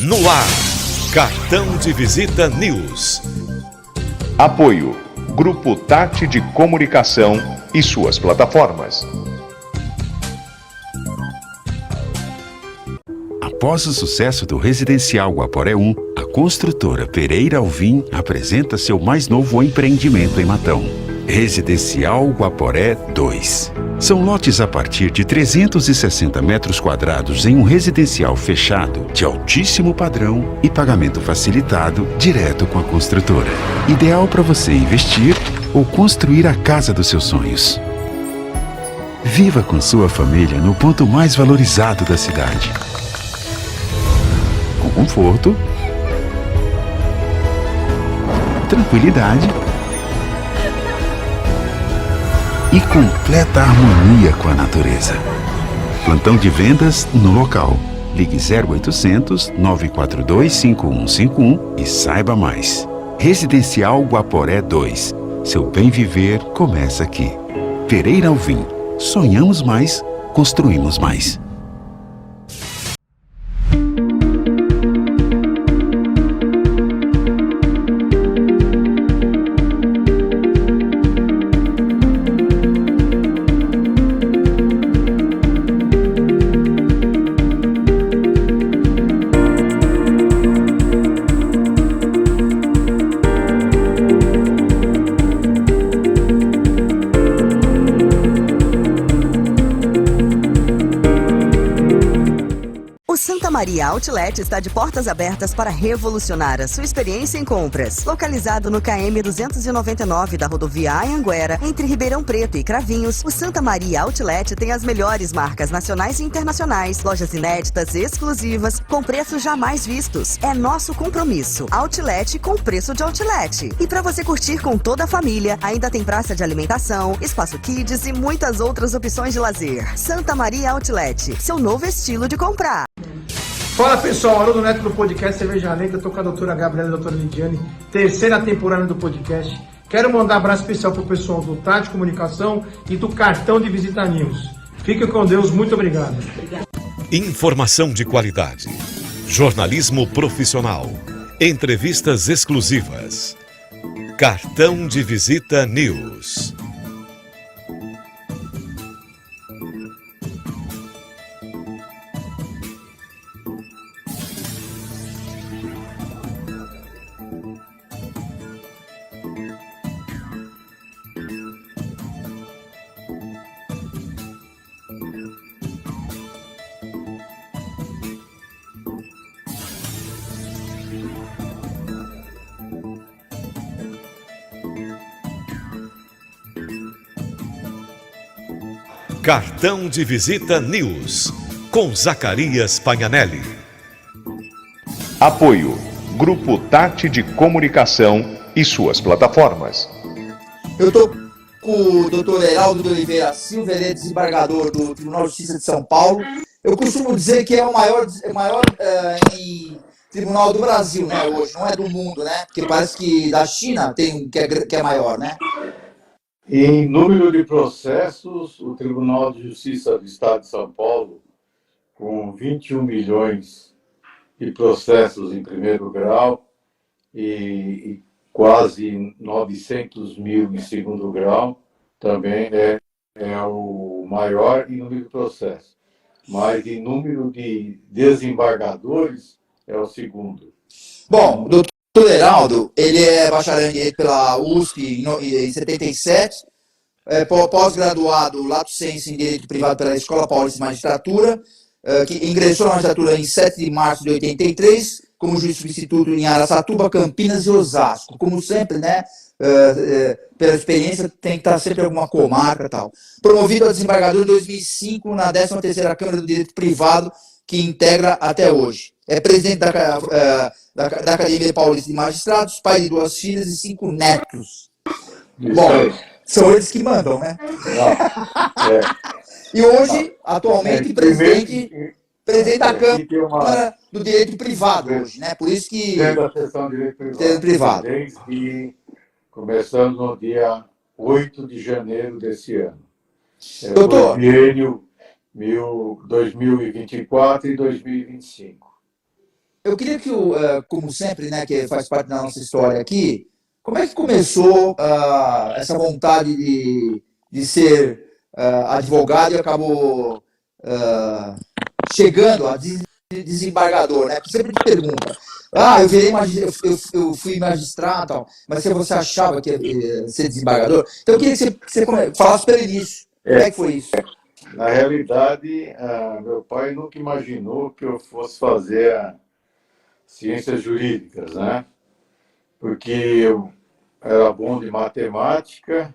No ar, Cartão de Visita News. Apoio: Grupo Tati de Comunicação e suas plataformas. Após o sucesso do Residencial Guaporé 1, a construtora Pereira Alvim apresenta seu mais novo empreendimento em Matão. Residencial Guaporé 2. São lotes a partir de 360 metros quadrados em um residencial fechado, de altíssimo padrão e pagamento facilitado direto com a construtora. Ideal para você investir ou construir a casa dos seus sonhos. Viva com sua família no ponto mais valorizado da cidade. Com conforto, tranquilidade e completa harmonia com a natureza. Plantão de vendas no local. Ligue 0800 942 5151 e saiba mais. Residencial Guaporé 2. Seu bem viver começa aqui. Pereira Alvim. Sonhamos mais, construímos mais. Santa Maria Outlet está de portas abertas para revolucionar a sua experiência em compras. Localizado no KM 299 da rodovia Anhanguera, entre Ribeirão Preto e Cravinhos, o Santa Maria Outlet tem as melhores marcas nacionais e internacionais, lojas inéditas e exclusivas, com preços jamais vistos. É nosso compromisso. Outlet com preço de outlet. E para você curtir com toda a família, ainda tem praça de alimentação, espaço kids e muitas outras opções de lazer. Santa Maria Outlet, seu novo estilo de comprar. Fala pessoal, Haroldo Neto do podcast Cerveja Negra, tô com a doutora Gabriela e a doutora Lidiane, terceira temporada do podcast. Quero mandar um abraço especial pro pessoal do Tati Comunicação e do Cartão de Visita News. Fique com Deus, muito obrigado. Informação de qualidade, jornalismo profissional, entrevistas exclusivas. Cartão de Visita News. Cartão de Visita News, com Zacarias Pagnanelli. Apoio: Grupo Tati de Comunicação e suas plataformas. Eu estou com o doutor Heraldo de Oliveira Silva, ele é desembargador do Tribunal de Justiça de São Paulo. Eu costumo dizer que é o maior tribunal do Brasil, né, hoje, não é do mundo, né? Porque parece que da China tem um que é maior, né? Em número de processos, o Tribunal de Justiça do Estado de São Paulo, com 21 milhões de processos em primeiro grau e quase 900 mil em segundo grau, também é o maior em número de processos. Mas em número de desembargadores, é o segundo. Bom, doutor Heraldo, ele é bacharel em Direito pela USP em 77, pós-graduado lato sensu em Direito Privado pela Escola Paulista de Magistratura, que ingressou na magistratura em 7 de março de 83, como juiz substituto em Araçatuba, Campinas e Osasco. Como sempre, né, pela experiência, tem que estar sempre em alguma comarca e tal. Promovido a desembargador em 2005 na 13ª Câmara do Direito Privado, que integra até hoje. É presidente da Academia Paulista de Magistrados, pai de 2 filhas e 5 netos. Bom, são eles que mandam, né? E hoje, atualmente, presidente da Câmara do Direito Privado hoje, né? Por isso que... Dentro da sessão de Direito Privado. Desde começando no dia 8 de janeiro desse ano. Doutor, biênio 2024 e 2025. eu queria que, como sempre, né, que faz parte da nossa história aqui, como é que começou essa vontade de ser advogado e acabou chegando a desembargador, né? Porque sempre te pergunta, eu fui magistrado, tal, mas se você achava que ia ser desembargador, então eu queria que você falasse pelo início. Como é que foi isso? Na realidade, meu pai nunca imaginou que eu fosse fazer ciências jurídicas, né? Porque eu era bom de matemática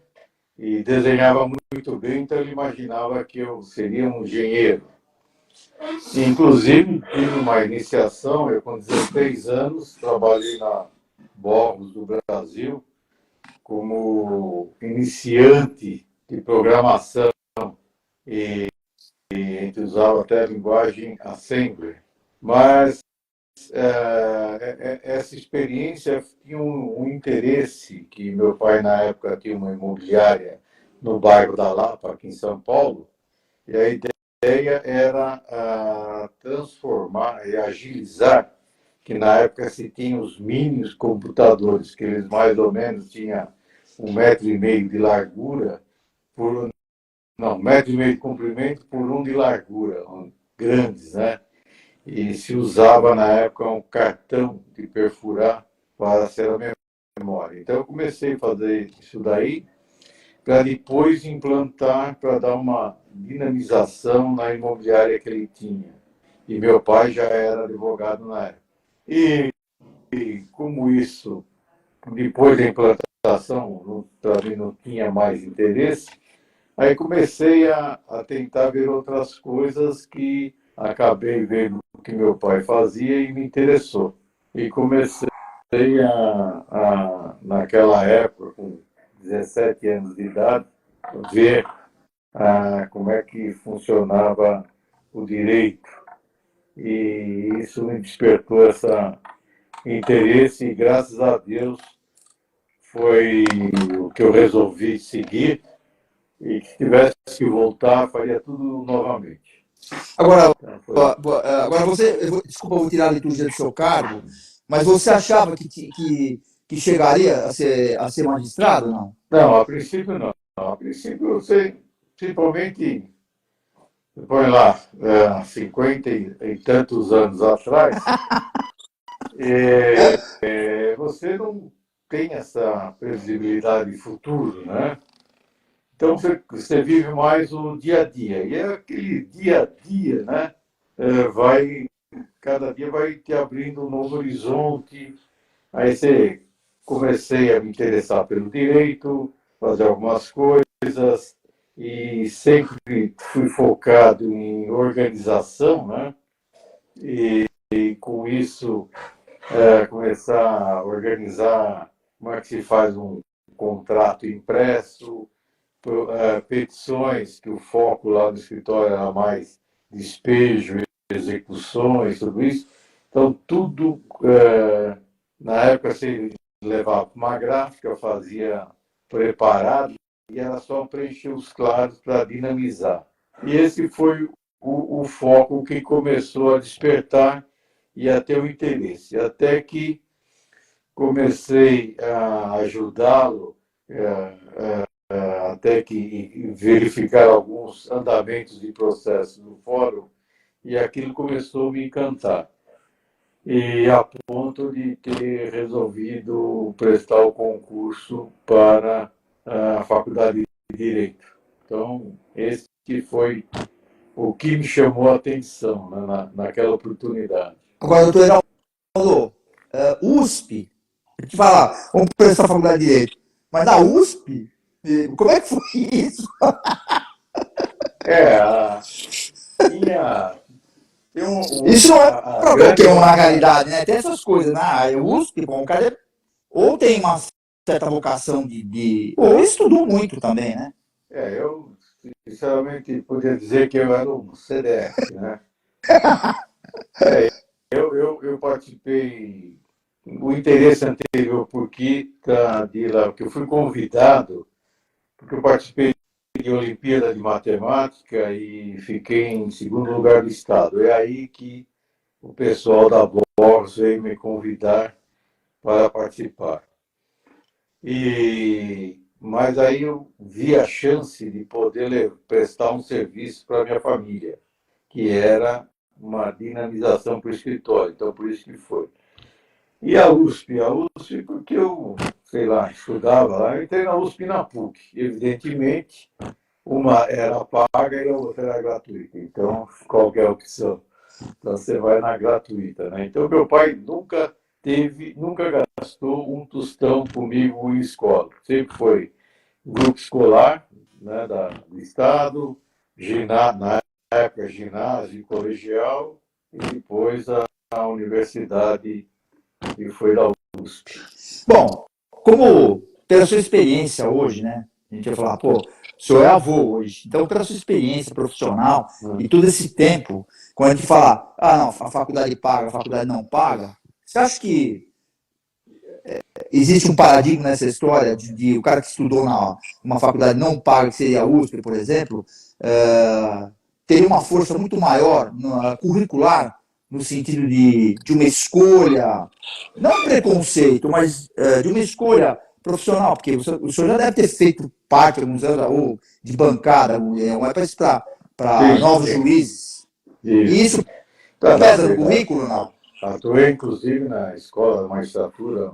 e desenhava muito bem, então ele imaginava que eu seria um engenheiro. Inclusive, tive uma iniciação, eu com 16 anos, trabalhei na Borros do Brasil como iniciante de programação e a gente usava até a linguagem Assembly. Mas essa experiência tinha um interesse, que meu pai na época tinha uma imobiliária no bairro da Lapa, aqui em São Paulo, e a ideia era transformar e agilizar, que na época se tinha os mini computadores, que eles mais ou menos tinham 1,5 metro de largura, não, 1,5 metro de comprimento por 1 de largura, grandes, né? E se usava na época um cartão de perfurar para ser a memória. Então eu comecei a fazer isso daí, para depois implantar, para dar uma dinamização na imobiliária que ele tinha. E meu pai já era advogado na época. E como isso, depois da implantação, para mim não tinha mais interesse, aí comecei a tentar ver outras coisas que acabei vendo o que meu pai fazia e me interessou. E comecei naquela época, com 17 anos de idade, ver como é que funcionava o direito. E isso me despertou esse interesse e, graças a Deus, foi o que eu resolvi seguir. E se tivesse que voltar, faria tudo novamente. Agora desculpa, eu vou tirar a liturgia do seu cargo, mas você achava que chegaria a ser magistrado, não? Não, a princípio não. A princípio, você simplesmente põe lá 50 e tantos anos atrás, você não tem essa previsibilidade de futuro, né? Então, você vive mais o dia a dia. E aquele dia a dia, né? Cada dia vai te abrindo um novo horizonte. Aí comecei a me interessar pelo direito, fazer algumas coisas, e sempre fui focado em organização, né? E com isso, começar a organizar como é que se faz um contrato impresso, petições, que o foco lá do escritório era mais despejo, execuções, tudo isso. Então, tudo, na época, se levava para uma gráfica, fazia preparado, e era só preencher os claros para dinamizar. E esse foi o foco que começou a despertar e a ter o interesse. Até que comecei a ajudá-lo, até que verificar alguns andamentos de processo no fórum, e aquilo começou a me encantar. E a ponto de ter resolvido prestar o concurso para a Faculdade de Direito. Então, esse foi o que me chamou a atenção, né, naquela oportunidade. Agora, doutor Heraldo, USP, te falar, vamos prestar a Faculdade de Direito, mas na USP, como é que foi isso? Isso não é para qualquer um na realidade, né? Tem essas coisas, né? O USP, bom, o cara ou tem uma certa vocação ou estudou muito também, né? Eu sinceramente podia dizer que eu era um CDF, né? Eu participei, o interesse anterior porque eu fui convidado, porque eu participei Olimpíada de Matemática e fiquei em segundo lugar do estado. É aí que o pessoal da Boros veio me convidar para participar. Mas aí eu vi a chance de poder prestar um serviço para a minha família, que era uma dinamização para o escritório, então por isso que foi. E a USP porque eu, sei lá, estudava lá, eu entrei na USP e na PUC. Evidentemente, uma era paga e a outra era gratuita. Então, qual que é a opção? Então, você vai na gratuita, né? Então, meu pai nunca gastou um tostão comigo em escola. Sempre foi grupo escolar, né, do Estado, na época ginásio, colegial, e depois a universidade, que foi da USP. Bom, como pela sua experiência hoje, né? A gente vai falar, pô, o senhor é avô hoje. Então, pela sua experiência profissional e todo esse tempo, quando a gente fala, não, a faculdade paga, a faculdade não paga, você acha que existe um paradigma nessa história de o cara que estudou numa faculdade não paga, que seria a USP, por exemplo, teria uma força muito maior curricular, no sentido de uma escolha, não preconceito, mas de uma escolha profissional, porque o senhor já deve ter feito parte, alguns anos, ou de bancada, uma espécie para novos juízes. E isso pesa no currículo, não? Atuei, inclusive, na escola de magistratura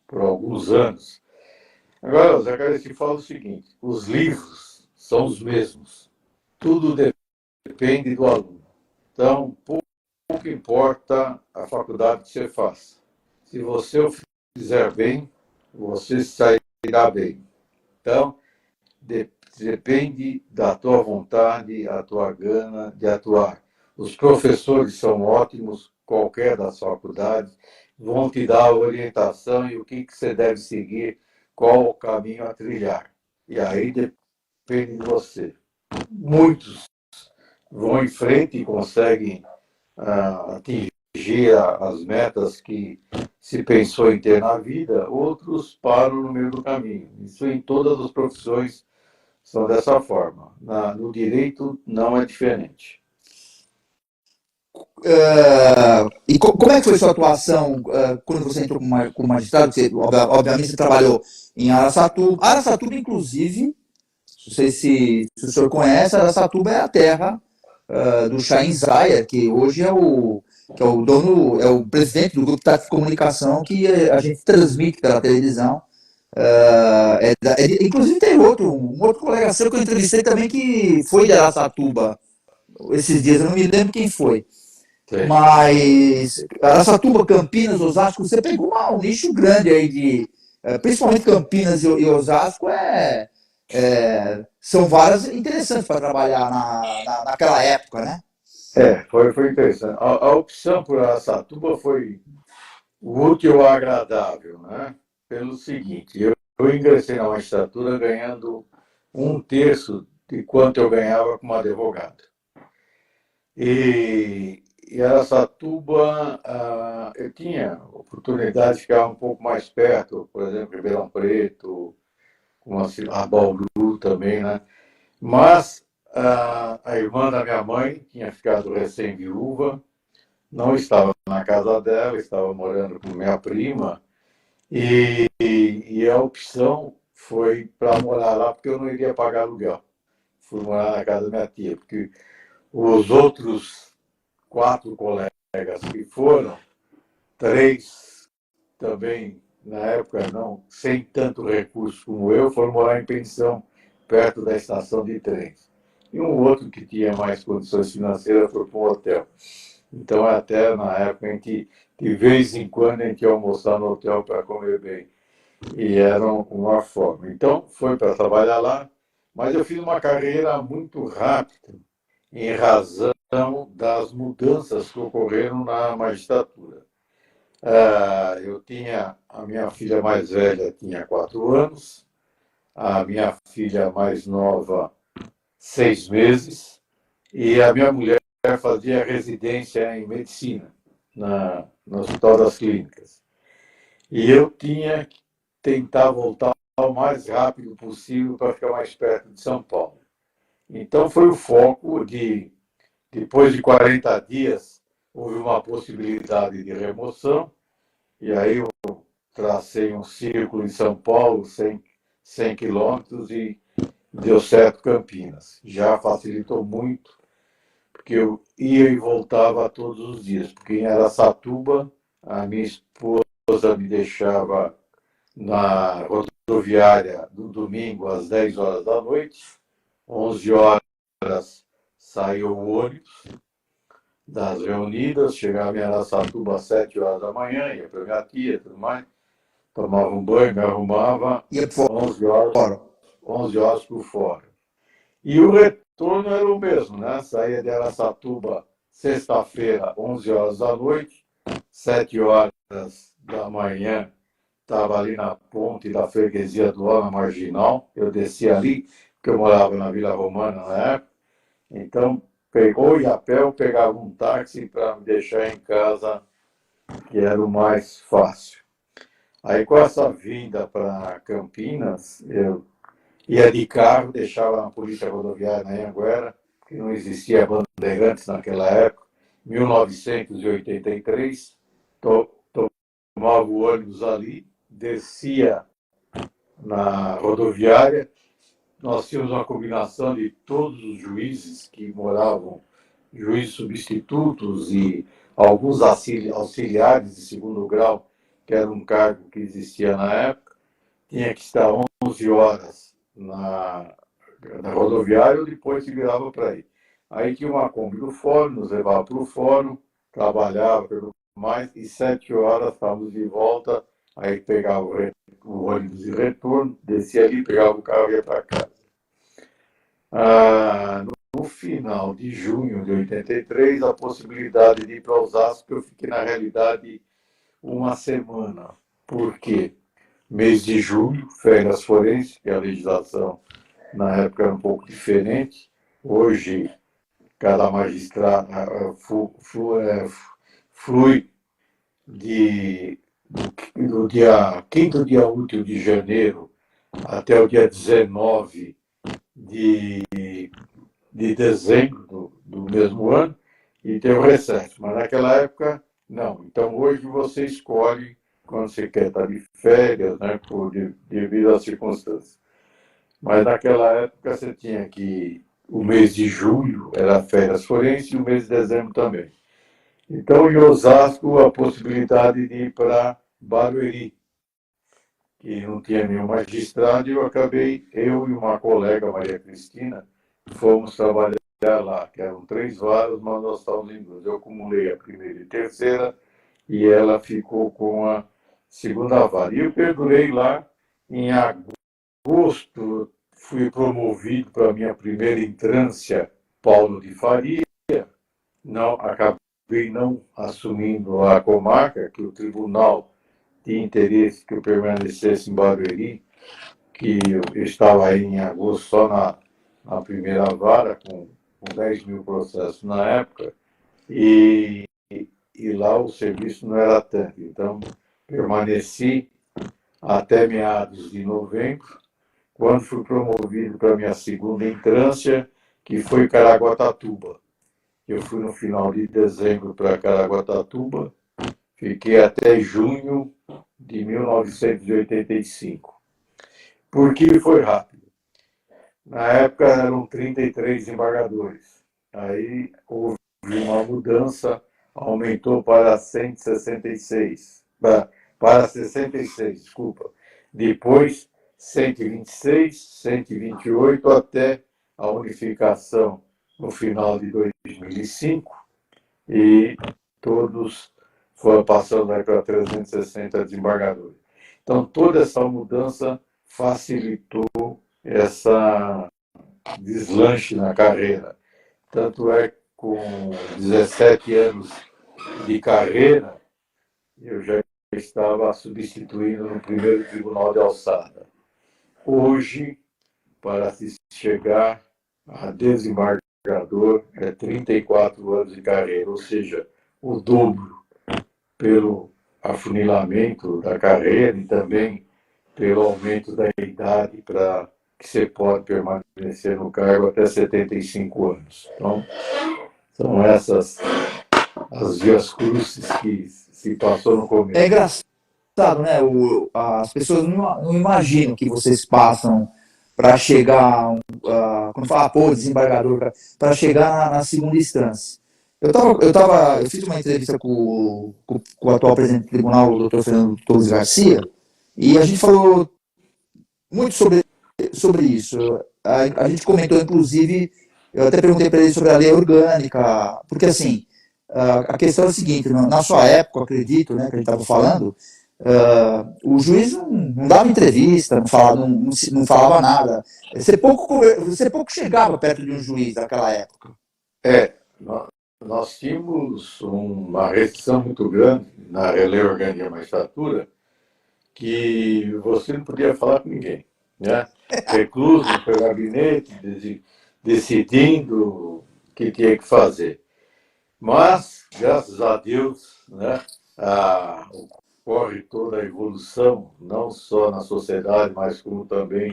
por alguns anos. Agora, Zé Carlos, te falo o seguinte, os livros são os mesmos. Tudo depende do aluno. Então, pouco importa a faculdade que você faça. Se você o fizer bem, você sairá bem. Então, depende da tua vontade, a tua gana de atuar. Os professores são ótimos, qualquer das faculdades, vão te dar a orientação e o que você deve seguir, qual o caminho a trilhar. E aí depende de você. Muitos vão em frente e conseguem atingir as metas que se pensou em ter na vida, outros param no meio do caminho. Isso em todas as profissões são dessa forma. No direito não é diferente. E como é que foi sua atuação quando você entrou como magistrado? Você, obviamente você trabalhou em Araçatuba. Araçatuba, inclusive, não sei se o senhor conhece, Araçatuba é a terra do Chaim Zaia, que hoje é o dono, é o presidente do Grupo Tático de Comunicação, que a gente transmite pela televisão. Inclusive tem um outro colega seu que eu entrevistei também, que foi de Araçatuba esses dias, eu não me lembro quem foi. Sim. Mas Araçatuba, Campinas, Osasco, você pegou um nicho grande aí principalmente Campinas e Osasco, são várias interessantes para trabalhar naquela época, né? Foi interessante. A opção por Araçatuba foi o útil ao agradável, né? Pelo seguinte, eu ingressei na magistratura ganhando 1/3 de quanto eu ganhava como advogado. E Araçatuba, eu tinha oportunidade de ficar um pouco mais perto, por exemplo, Ribeirão Preto, a Bauru também, né? Mas a irmã da minha mãe tinha ficado recém-viúva, não estava na casa dela, estava morando com minha prima, e a opção foi para morar lá, porque eu não iria pagar aluguel. Fui morar na casa da minha tia, porque os outros 4 colegas que foram, 3 também, na época, não, sem tanto recurso como eu, foram morar em pensão, perto da estação de trens. E um outro que tinha mais condições financeiras foi para um hotel. Então, até na época, a gente, de vez em quando, a gente ia almoçar no hotel para comer bem. E era uma forma. Então, foi para trabalhar lá, mas eu fiz uma carreira muito rápida, em razão das mudanças que ocorreram na magistratura. A minha filha mais velha tinha 4 anos, a minha filha mais nova, 6 meses, e a minha mulher fazia residência em medicina, no Hospital das Clínicas. E eu tinha que tentar voltar o mais rápido possível para ficar mais perto de São Paulo. Então foi o foco de, depois de 40 dias, houve uma possibilidade de remoção, e aí eu tracei um círculo em São Paulo, 100 quilômetros, e deu certo Campinas. Já facilitou muito, porque eu ia e voltava todos os dias, porque em Araçatuba, a minha esposa me deixava na rodoviária do domingo às 10 horas da noite, 11 horas saiu o ônibus das reunidas, chegava em Araçatuba às 7 horas da manhã, ia para minha tia e tudo mais, tomava um banho, me arrumava, Ia por 11 horas, fora. 11 horas por fora. E o retorno era o mesmo, né? Saía de Araçatuba sexta-feira, 11 horas da noite, 7 horas da manhã, estava ali na ponte da freguesia do Ana Marginal, eu descia ali, porque eu morava na Vila Romana na época, então ou ia a pé ou pegava um táxi para me deixar em casa, que era o mais fácil. Aí com essa vinda para Campinas, eu ia de carro, deixava na polícia rodoviária na Anhanguera, que não existia Bandeirantes naquela época, 1983, tomava o ônibus ali, descia na rodoviária, nós tínhamos uma combinação de todos os juízes que moravam, juízes substitutos e alguns auxiliares de segundo grau, que era um cargo que existia na época, tinha que estar 11 horas na rodoviária, depois se virava para ir. Aí tinha uma Kombi do fórum, nos levava para o fórum, trabalhava pelo mais, e 7 horas estávamos de volta, aí pegava o ônibus de retorno, descia ali, pegava o carro e ia para casa. No final de junho de 83, a possibilidade de ir para Osasco, eu fiquei, na realidade, uma semana. Por quê? Mês de julho, férias forenses, que a legislação na época era um pouco diferente. Hoje, cada magistrado flui do dia 5º dia útil de janeiro até o dia 19 de dezembro do mesmo ano, e tem o recesso. Mas naquela época, não. Então, hoje você escolhe quando você quer estar de férias, né, devido às circunstâncias. Mas naquela época você tinha que o mês de julho era férias forenses e o mês de dezembro também. Então, em Osasco, a possibilidade de ir para Barueri, que não tinha nenhum magistrado, e eu e uma colega, Maria Cristina, fomos trabalhar lá, que eram 3 varas, mas nós estávamos em 2. Eu acumulei a primeira e terceira, e ela ficou com a segunda vara. E eu perdurei lá. Em agosto, fui promovido para a minha primeira entrância, Paulo de Faria. Acabei não assumindo a comarca, que o tribunal tinha interesse que eu permanecesse em Barueri, que eu estava aí em agosto só na primeira vara, com 10 mil processos na época, e lá o serviço não era tanto. Então, permaneci até meados de novembro, quando fui promovido para a minha segunda entrância, que foi Caraguatatuba. Eu fui no final de dezembro para Caraguatatuba, fiquei até junho de 1985. Por que foi rápido? Na época eram 33 embargadores. Aí houve uma mudança, aumentou para 166. Para 66, desculpa. Depois, 126, 128, até a unificação no final de 2005. E todos foram passando aí para 360 desembargadores. Então, toda essa mudança facilitou essa deslanche na carreira. Tanto é que com 17 anos de carreira, eu já estava substituindo no primeiro tribunal de alçada. Hoje, para se chegar a desembargador, é 34 anos de carreira, ou seja, o dobro, pelo afunilamento da carreira e também pelo aumento da idade para que você pode permanecer no cargo até 75 anos. Então, são essas as vias crucis que se passou no começo. É engraçado, né? As pessoas não imaginam que vocês passam para chegar, quando fala, pô, desembargador, para chegar na segunda instância. Eu fiz uma entrevista com o atual presidente do tribunal, o doutor Fernando Torres Garcia, e a gente falou muito sobre isso. A gente comentou, inclusive, eu até perguntei para ele sobre a lei orgânica, porque assim, a questão é a seguinte, na sua época, acredito, né, que a gente estava falando, o juiz não dava entrevista, não falava nada. Você pouco chegava perto de um juiz naquela época. Nós tínhamos uma restrição muito grande na lei orgânica da magistratura, que você não podia falar com ninguém, né? Recluso no seu gabinete, decidindo o que tinha que fazer. Mas, graças a Deus, né, ocorre toda a evolução, não só na sociedade, mas como também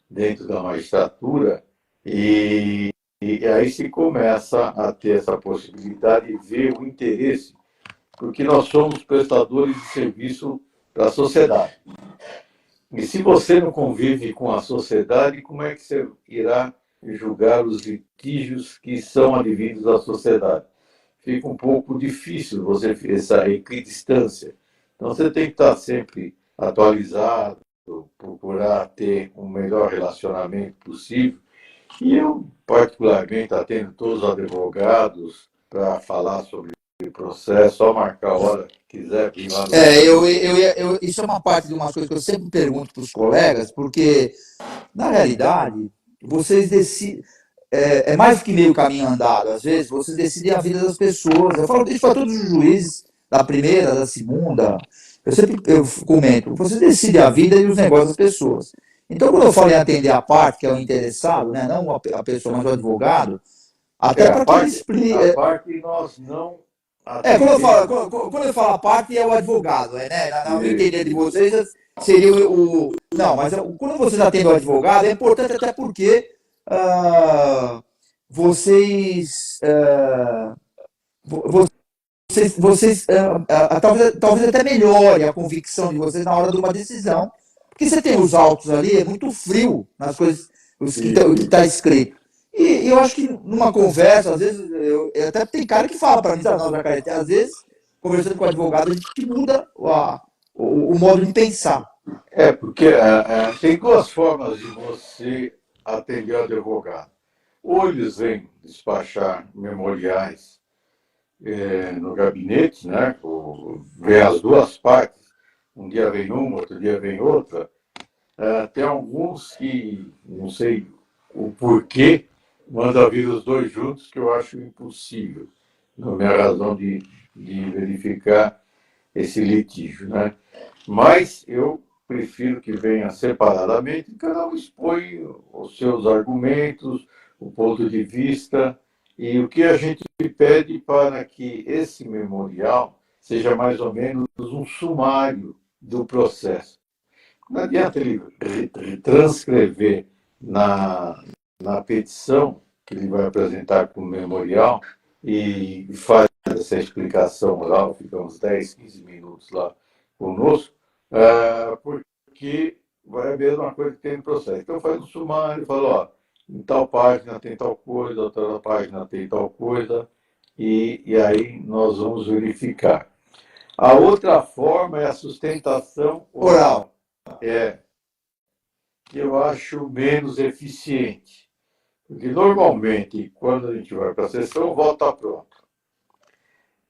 dentro da magistratura, e aí se começa a ter essa possibilidade de ver o interesse, porque nós somos prestadores de serviço para a sociedade. E se você não convive com a sociedade, como é que você irá julgar os litígios que são advindos da sociedade? Fica um pouco difícil você ter essa equidistância. Então, você tem que estar sempre atualizado, procurar ter um melhor relacionamento possível. E eu, particularmente, atendo todos os advogados para falar sobre o processo, só marcar a hora que quiser vir lá no... Isso é uma parte de umas coisas que eu sempre pergunto para os colegas, porque, na realidade, vocês decidem... É mais do que meio caminho andado. Às vezes, vocês decidem a vida das pessoas. Eu falo isso para todos os juízes, da primeira, da segunda. Eu comento, vocês decidem a vida e os negócios das pessoas. Então, quando eu falo em atender a parte, que é o interessado, né, não a pessoa, mas o advogado, até para que ele explique... A parte nós não... Quando eu falo a parte, é o advogado, né? No entender de vocês, seria o... Não, mas quando vocês atendem o advogado, é importante até porque vocês talvez até melhore a convicção de vocês na hora de uma decisão, porque você tem os autos ali, é muito frio nas coisas, o que está escrito. E eu acho que numa conversa, às vezes, até tem cara que fala para mim, não, Jacaré, às vezes, conversando com o advogado, a gente muda o modo de pensar. Porque tem duas formas de você atender o advogado. Ou eles vêm despachar memoriais no gabinete, né? Vem as duas partes, um dia vem uma, outro dia vem outra. Tem alguns que, não sei o porquê, mandam vir os dois juntos, que eu acho impossível, na minha razão de verificar esse litígio, né? Mas eu prefiro que venha separadamente, cada um expõe os seus argumentos, o ponto de vista, e o que a gente pede para que esse memorial seja mais ou menos um sumário do processo. Não adianta ele transcrever na petição que ele vai apresentar como memorial e faz essa explicação lá, fica uns 10, 15 minutos lá conosco, porque vai a mesma coisa que tem no processo. Então faz um sumário, fala, ó, em tal página tem tal coisa, outra página tem tal coisa, e aí nós vamos verificar. A outra forma é a sustentação oral. Que eu acho menos eficiente. Porque normalmente, quando a gente vai para a sessão, volta pronto.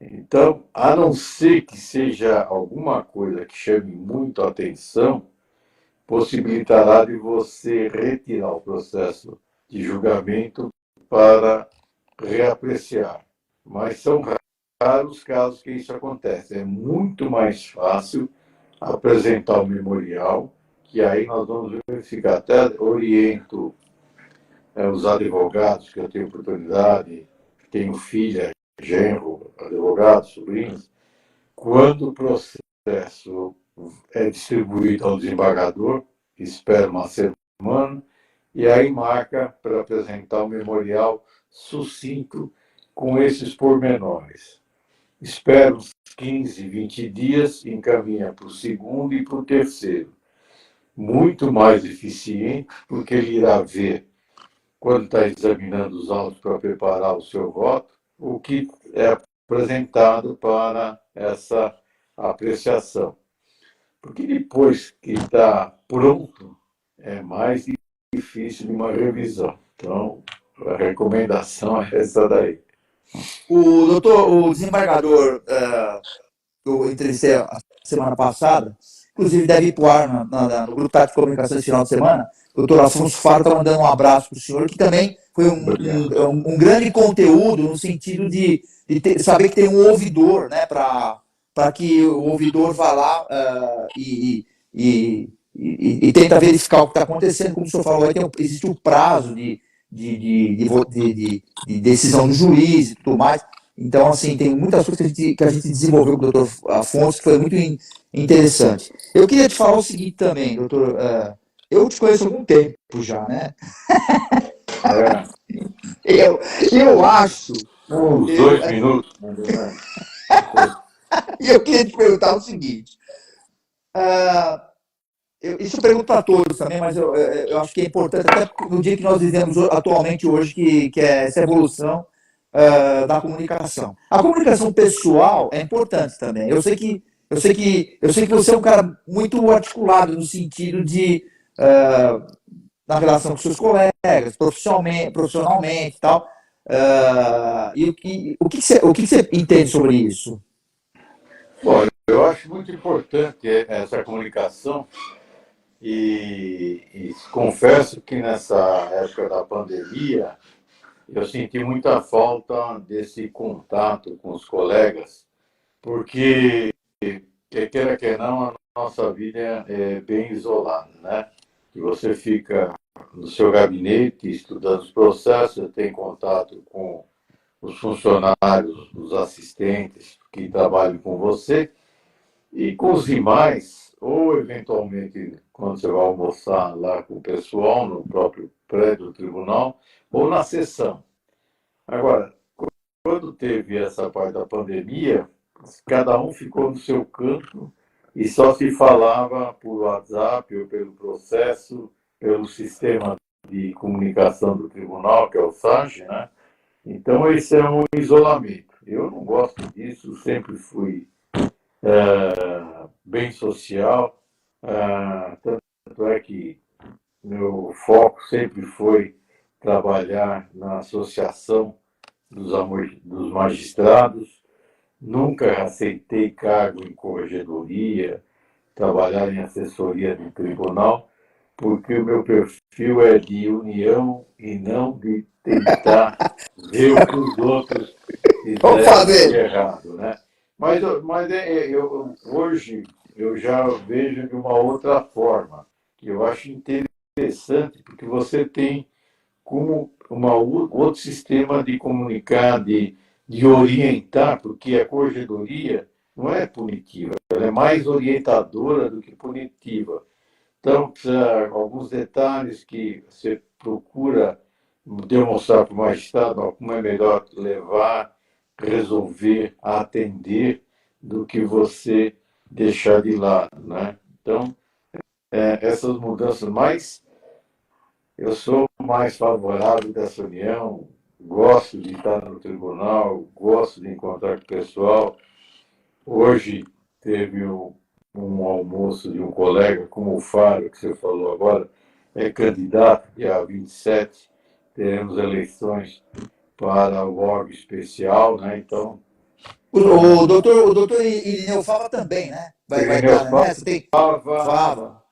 Então, a não ser que seja alguma coisa que chame muito a atenção, possibilitará de você retirar o processo de julgamento para reapreciar. Mas são raros os casos que isso acontece. É muito mais fácil apresentar o memorial, que aí nós vamos verificar. Até oriento os advogados, que eu tenho oportunidade, tenho filha, genro, advogados, sobrinhos, quando o processo é distribuído ao desembargador, espera uma semana, e aí marca para apresentar o memorial sucinto com esses pormenores. Espera uns 15, 20 dias, encaminha para o segundo e para o terceiro. Muito mais eficiente, porque ele irá ver, quando está examinando os autos para preparar o seu voto, o que é apresentado para essa apreciação. Porque depois que está pronto, é mais difícil de uma revisão. Então, a recomendação é essa daí. O desembargador, eu entrevistei a semana passada, inclusive deve ir para o ar no Grupo Tático de Comunicação esse final de semana, o doutor Afonso Faro está mandando um abraço para o senhor, que também foi um grande conteúdo no sentido de saber que tem um ouvidor, né, para que o ouvidor vá lá e tenta verificar o que está acontecendo. Como o senhor falou, existe um prazo de decisão do juiz e tudo mais. Então, assim, tem muitas coisas que a gente desenvolveu com o doutor Afonso, que foi muito interessante. Eu queria te falar o seguinte também, doutor. Eu te conheço há algum tempo já, né? Eu acho... Uns 2 minutos. E eu queria te perguntar o seguinte. Isso eu pergunto para todos também, mas eu acho que é importante, até no dia que nós vivemos atualmente hoje, que é essa evolução da comunicação. A comunicação pessoal é importante também. Eu sei que você é um cara muito articulado no sentido de na relação com seus colegas, profissionalmente e tal. O que você entende sobre isso? Bom, eu acho muito importante essa comunicação e confesso que nessa época da pandemia eu senti muita falta desse contato com os colegas, porque, quer queira que não, a nossa vida é bem isolada, né? Que você fica no seu gabinete estudando os processos, tem contato com os funcionários, os assistentes que trabalham com você e com os demais, ou eventualmente quando você vai almoçar lá com o pessoal no próprio prédio do tribunal, ou na sessão. Agora, quando teve essa parte da pandemia, cada um ficou no seu canto e só se falava por WhatsApp ou pelo processo, pelo sistema de comunicação do tribunal, que é o SAG, né? Então, esse é um isolamento. Eu não gosto disso, sempre fui bem social, tanto é que meu foco sempre foi trabalhar na associação dos magistrados, nunca aceitei cargo em corregedoria, trabalhar em assessoria de tribunal, porque o meu perfil é de união e não de tentar ver o que os outros fizerem de errado, né? Mas hoje eu já vejo de uma outra forma, que eu acho interessante, porque você tem como outro sistema de comunicar, de orientar, porque a corregedoria não é punitiva, ela é mais orientadora do que punitiva. Então, alguns detalhes que você procura demonstrar para o magistrado como é melhor levar, resolver, atender, do que você deixar de lado, né? Então, essas mudanças, mas eu sou mais favorável dessa união, gosto de estar no tribunal, gosto de encontrar com o pessoal. Hoje teve um almoço de um colega, como o Faro, que você falou agora, é candidato, dia 27, teremos eleições para o órgão especial, né? Então... O doutor Irineu Fava também, né? Vai estar nessa? Tem Fava.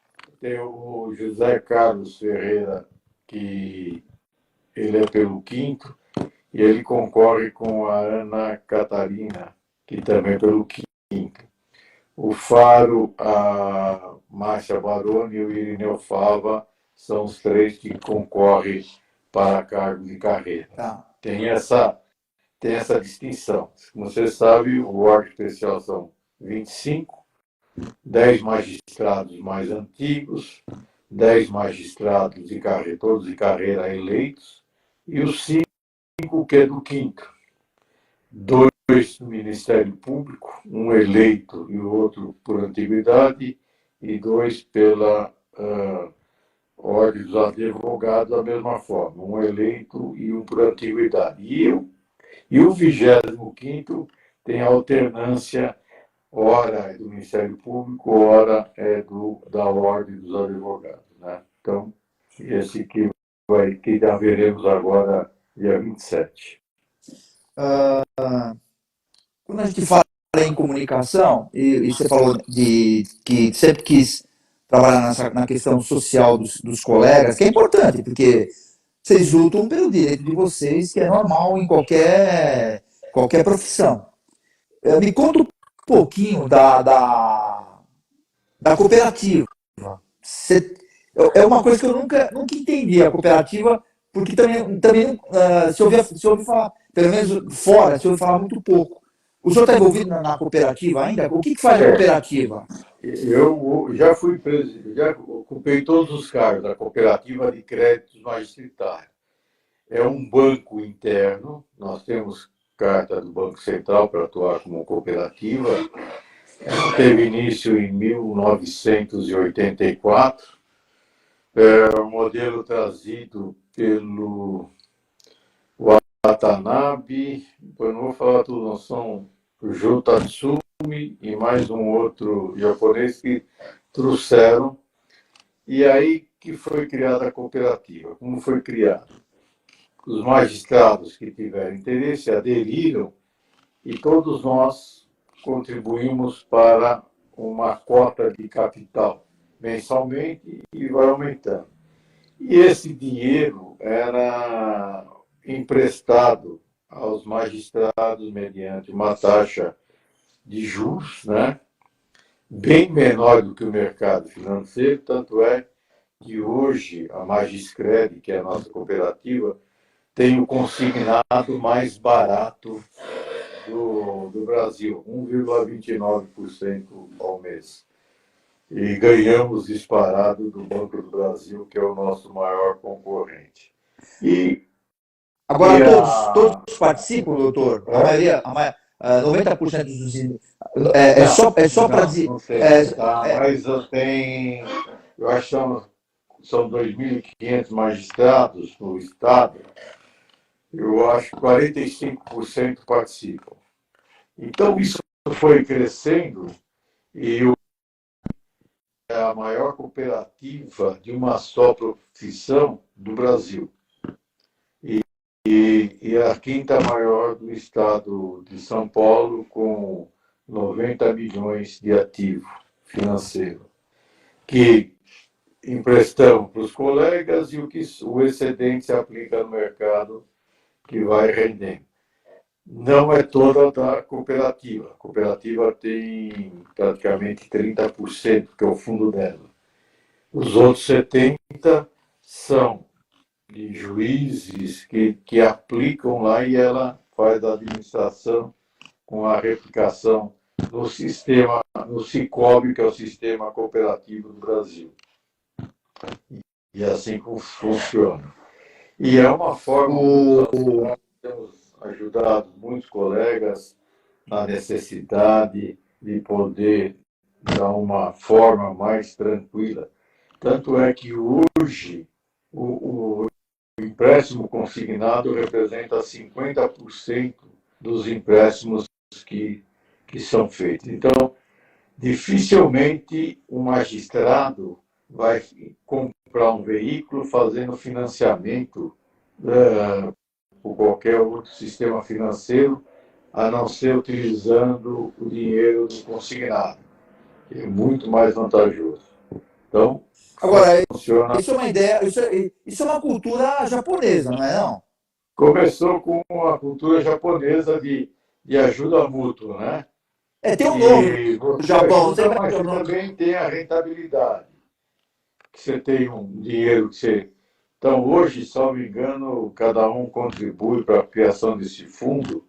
Tem o José Carlos Ferreira, que ele é pelo 5º, e ele concorre com a Ana Catarina, que também é pelo 5º. O Faro, a Márcia Baroni e o Irineu Fava são os 3 que concorrem para cargo de carreira. Tá. Tem essa distinção. Como você sabe, o órgão especial são 25, 10 magistrados mais antigos, 10 magistrados todos de carreira eleitos, e os 5 que é do quinto. 2 do Ministério Público, um eleito e o outro por antiguidade, e 2 pela Ordem dos Advogados da mesma forma, um eleito e um por antiguidade. E o 25º tem alternância, ora é do Ministério Público, ora é da Ordem dos Advogados. Né? Então, esse que veremos agora, dia 27. Quando a gente fala em comunicação, e você falou de que sempre quis trabalhar na questão social dos colegas, que é importante, porque vocês lutam pelo direito de vocês, que é normal em qualquer profissão. Me conta um pouquinho da cooperativa. É uma coisa que eu nunca entendi, a cooperativa, porque também se ouve falar, pelo menos fora, se ouve falar muito pouco. O senhor está envolvido na cooperativa ainda? O que faz a cooperativa? Eu já fui presidente, já ocupei todos os cargos da Cooperativa de Créditos Magistritários. É um banco interno, nós temos carta do Banco Central para atuar como cooperativa. Ela teve início em 1984. É um modelo trazido pelo Watanabe, eu não vou falar tudo, não são o Jô Tatsumi e mais um outro japonês que trouxeram. E aí que foi criada a cooperativa. Como foi criada? Os magistrados que tiveram interesse aderiram e todos nós contribuímos para uma cota de capital mensalmente e vai aumentando. E esse dinheiro era emprestado aos magistrados mediante uma taxa de juros, né? Bem menor do que o mercado financeiro, tanto é que hoje a Magiscred, que é a nossa cooperativa, tem o consignado mais barato do Brasil, 1,29% ao mês. E ganhamos disparado do Banco do Brasil, que é o nosso maior concorrente. Agora todos participam, doutor? A maioria, 90% dos é só para dizer. Não sei, mas eu acho que são 2.500 magistrados no Estado, eu acho que 45% participam. Então, isso foi crescendo e é a maior cooperativa de uma só profissão do Brasil. E a quinta maior do estado de São Paulo, com 90 milhões de ativo financeiro, que emprestamos para os colegas e o excedente se aplica no mercado, que vai rendendo. Não é toda da cooperativa. A cooperativa tem praticamente 30%, que é o fundo dela. Os outros 70% são de juízes que aplicam lá e ela faz a administração com a replicação no sistema, no Sicob, que é o Sistema Cooperativo do Brasil. E assim funciona. E é uma forma que temos ajudado muitos colegas na necessidade de poder dar uma forma mais tranquila. Tanto é que hoje o empréstimo consignado representa 50% dos empréstimos que são feitos. Então, dificilmente um magistrado vai comprar um veículo fazendo financiamento por qualquer outro sistema financeiro, a não ser utilizando o dinheiro do consignado, que é muito mais vantajoso. Então, agora, funciona. Isso é uma ideia, isso é uma cultura japonesa, não é não? Começou com a cultura japonesa de ajuda mútua, né? Tem um nome no Japão, ajuda, mas também tem a rentabilidade. Que você tem um dinheiro que você... Então, hoje, salvo engano, cada um contribui para a criação desse fundo,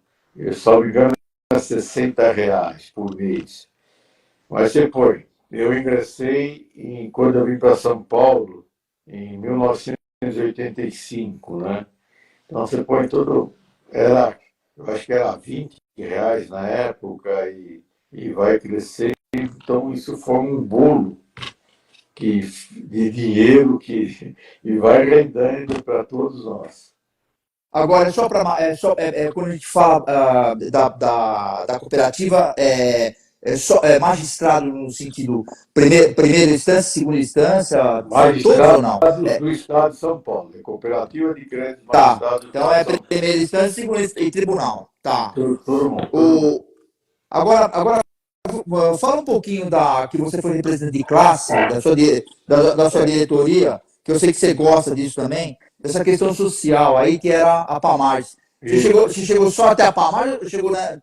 salvo engano, é R$60 por mês. Mas você põe, eu ingressei quando eu vim para São Paulo, em 1985, né? Então você põe tudo, eu acho que era R$ 20 na época e vai crescer. Então isso forma um bolo de dinheiro e vai rendendo para todos nós. Agora, só para quando a gente fala da cooperativa, magistrado no sentido primeira instância, segunda instância, todos ou não? Do Estado de São Paulo, é cooperativa de crédito Tá, magistrado. então é primeira instância, segunda e tribunal. Tá. Todo mundo. Agora, fala um pouquinho que você foi representante de classe, da sua diretoria, que eu sei que você gosta disso também, dessa questão social aí, que era a PAMARS. Você chegou só até a PAMARS ou chegou na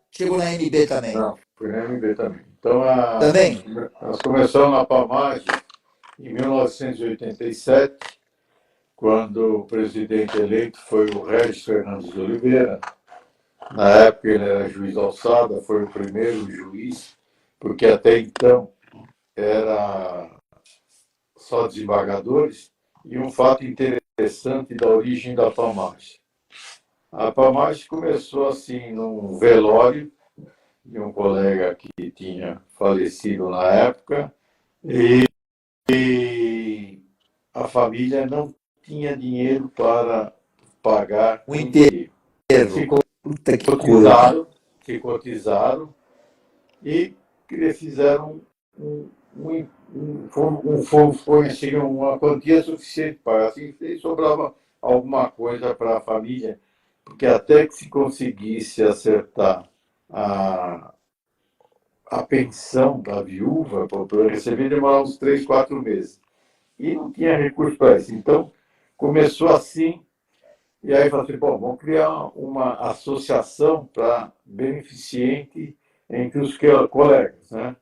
MB também? Não, fui na MB também. Então, também? Nós começamos na PAMARS em 1987, quando o presidente eleito foi o Regis Fernandes de Oliveira. Na época ele era juiz alçada, foi o primeiro juiz, porque até então era só desembargadores. E um fato interessante da origem da PAMARS. A PAMARS começou assim num velório de um colega que tinha falecido na época e a família não tinha dinheiro para pagar o enterro. Se cotizaram e fizeram uma quantia suficiente para assim sobrava alguma coisa para a família, porque até que se conseguisse acertar a pensão da viúva para receber demorava uns 3, 4 meses e não tinha recurso para isso. Então começou assim. E aí falei assim, bom, vamos criar uma associação para beneficente entre os colegas, né?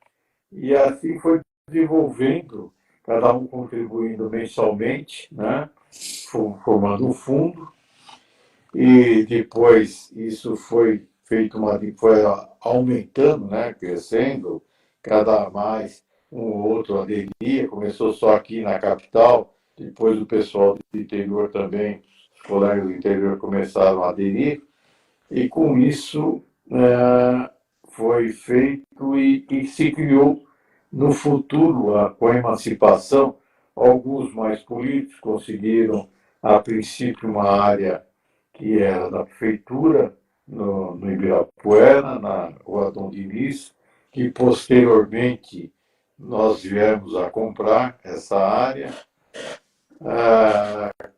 E assim foi desenvolvendo, cada um contribuindo mensalmente, né? Formando um fundo. E depois isso foi foi aumentando, né? Crescendo, cada mais um ou outro aderia. Começou só aqui na capital, depois o pessoal do interior também. Os colegas do interior começaram a aderir, e com isso foi feito e se criou no futuro, com a emancipação, alguns mais políticos conseguiram, a princípio, uma área que era da prefeitura, no Ibirapuera, na Rua Dom Diniz, que posteriormente nós viemos a comprar essa área.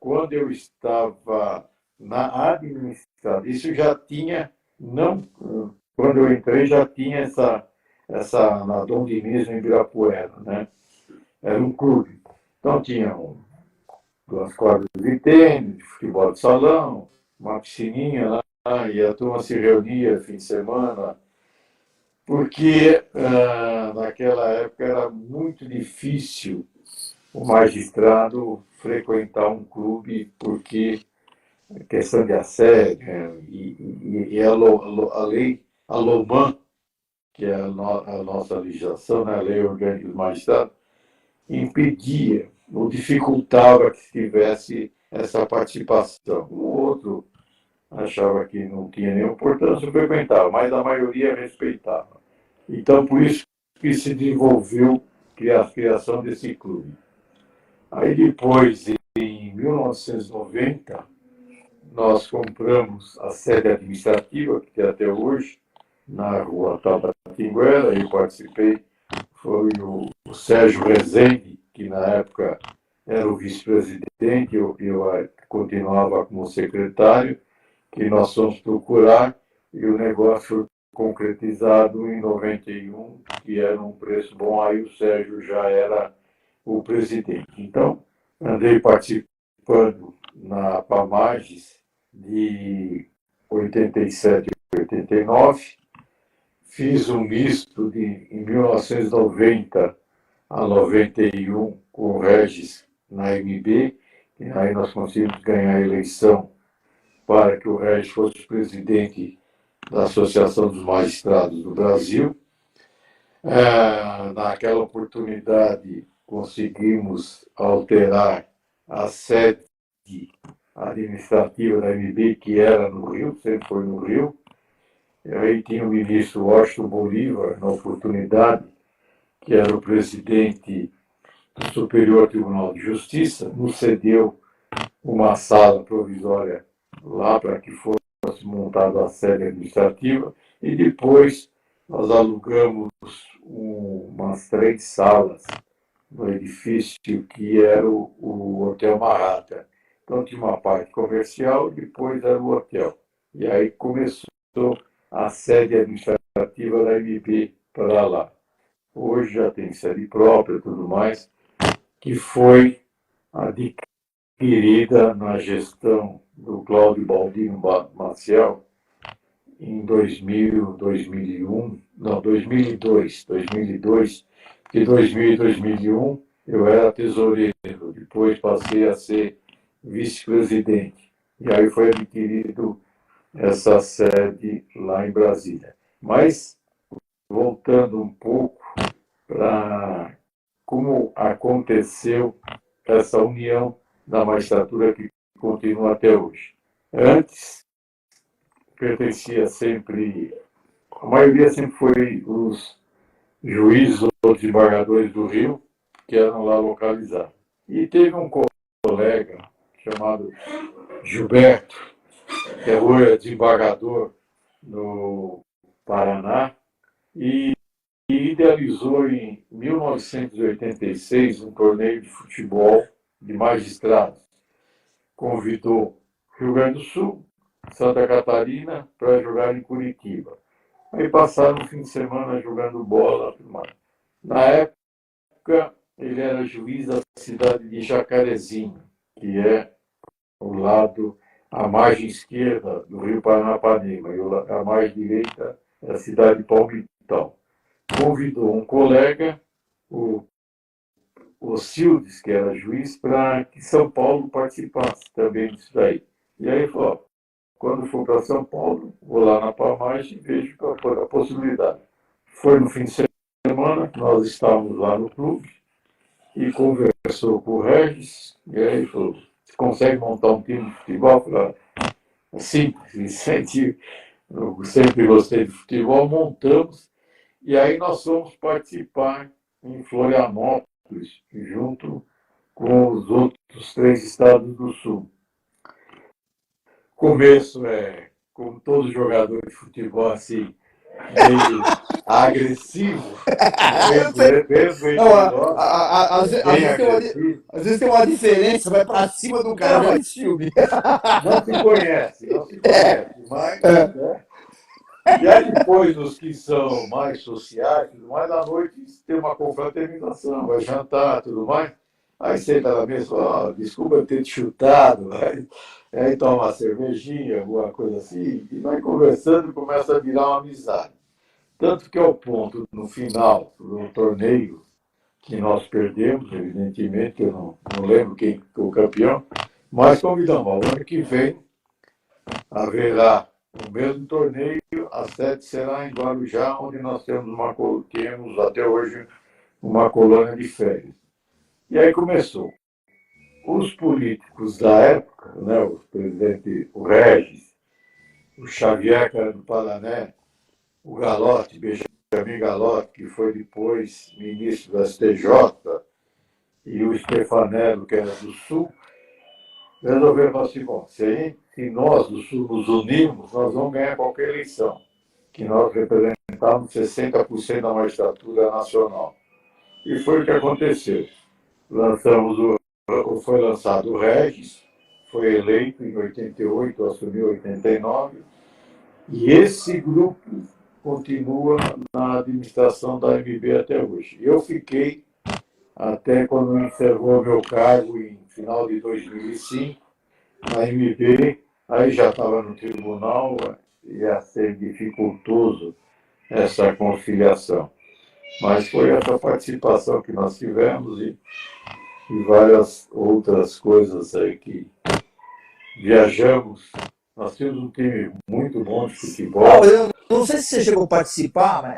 Quando eu estava na administração, isso já tinha, quando eu entrei já tinha essa na Dom Diniz, no Ibirapuera, né? Era um clube. Então tinha 2 quadras de tênis, de futebol de salão, uma piscininha lá, e a turma se reunia fim de semana, porque naquela época era muito difícil o magistrado frequentar um clube, porque questão de assédio e a lei, a LOMAN, que é a nossa legislação, né, a Lei Orgânica dos Magistrados, impedia ou dificultava que tivesse essa participação. O outro achava que não tinha nenhuma importância, frequentava, mas a maioria respeitava. Então, por isso que se desenvolveu a criação desse clube. Aí depois, em 1990, nós compramos a sede administrativa, que tem até hoje, na Rua Tabatinguera. Eu participei, foi o Sérgio Rezende, que na época era o vice-presidente, eu continuava como secretário, que nós fomos procurar, e o negócio foi concretizado em 91, que era um preço bom, aí o Sérgio já era o presidente. Então, andei participando na PAMARS de 87 e 89, fiz um misto em 1990 a 91 com o Regis na MB, e aí nós conseguimos ganhar a eleição para que o Regis fosse presidente da Associação dos Magistrados do Brasil. Naquela oportunidade, conseguimos alterar a sede administrativa da MB, que era no Rio, sempre foi no Rio. E aí tinha o ministro Washington Bolívar, na oportunidade, que era o presidente do Superior Tribunal de Justiça, nos cedeu uma sala provisória lá para que fosse montada a sede administrativa, e depois nós alugamos umas 3 salas no edifício que era o Hotel Manhattan. Então tinha uma parte comercial, depois era o hotel. E aí começou a sede administrativa da MB para lá. Hoje já tem sede própria e tudo mais, que foi adquirida na gestão do Cláudio Baldino Maciel em 2000, 2001, não, 2002, que 2000 e 2001 eu era tesoureiro, depois passei a ser vice-presidente. E aí foi adquirido essa sede lá em Brasília. Mas, voltando um pouco para como aconteceu essa união da magistratura que continua até hoje. Antes, pertencia sempre, a maioria sempre foi os juízes ou desembargadores do Rio, que eram lá localizados. E teve um colega chamado Gilberto, que hoje é desembargador no Paraná, e idealizou em 1986 um torneio de futebol de magistrados. Convidou Rio Grande do Sul, Santa Catarina, para jogar em Curitiba. Aí passaram o fim de semana jogando bola. Na época, ele era juiz da cidade de Jacarezinho, que é o lado, a margem esquerda do Rio Paranapanema, e a margem direita é a cidade de Palmitão. Convidou um colega, o Cildes, que era juiz, para que São Paulo participasse também disso daí. E aí falou, quando for para São Paulo, vou lá na Palmagem e vejo a possibilidade. Foi no fim de semana, nós estávamos lá no clube, e conversou com o Regis, e aí falou, você consegue montar um time de futebol? Eu falei, simples, eu sempre gostei de futebol, montamos, e aí nós fomos participar em Florianópolis, junto com os outros 3 estados do Sul. Começo como todo jogador de futebol, assim, meio agressivo. Às vezes tem uma diferença, vai pra cima do cara, vai filme. Não se conhece, mas... Né? E aí depois, os que são mais sociais, tudo mais, à noite tem uma confraternização, vai jantar, tudo mais. Aí senta na mesa, desculpa eu ter te chutado, aí toma uma cervejinha, alguma coisa assim, e vai conversando e começa a virar uma amizade. Tanto que é o ponto, no final do torneio, que nós perdemos, evidentemente, que eu não lembro quem foi o campeão, mas convidamos, ao ano que vem haverá o mesmo torneio, a sede será em Guarujá, onde nós temos até hoje uma colônia de férias. E aí começou. Os políticos da época, né, o presidente, o Regis, o Xavier, que era do Paraná, o Galotti, Benjamin Galotti, que foi depois ministro do STJ, e o Stefanello, que era do Sul, resolveram assim, bom, se nós do Sul nos unirmos, nós vamos ganhar qualquer eleição, que nós representávamos 60% da magistratura nacional. E foi o que aconteceu. Foi lançado o Regis, foi eleito em 88, assumiu em 89, e esse grupo continua na administração da MB até hoje. Eu fiquei até quando encerrou meu cargo em final de 2005, na MB, aí já estava no tribunal, ia ser dificultoso essa conciliação. Mas foi essa participação que nós tivemos e várias outras coisas aí que viajamos. Nós tínhamos um time muito bom de futebol. Eu não sei se você chegou a participar,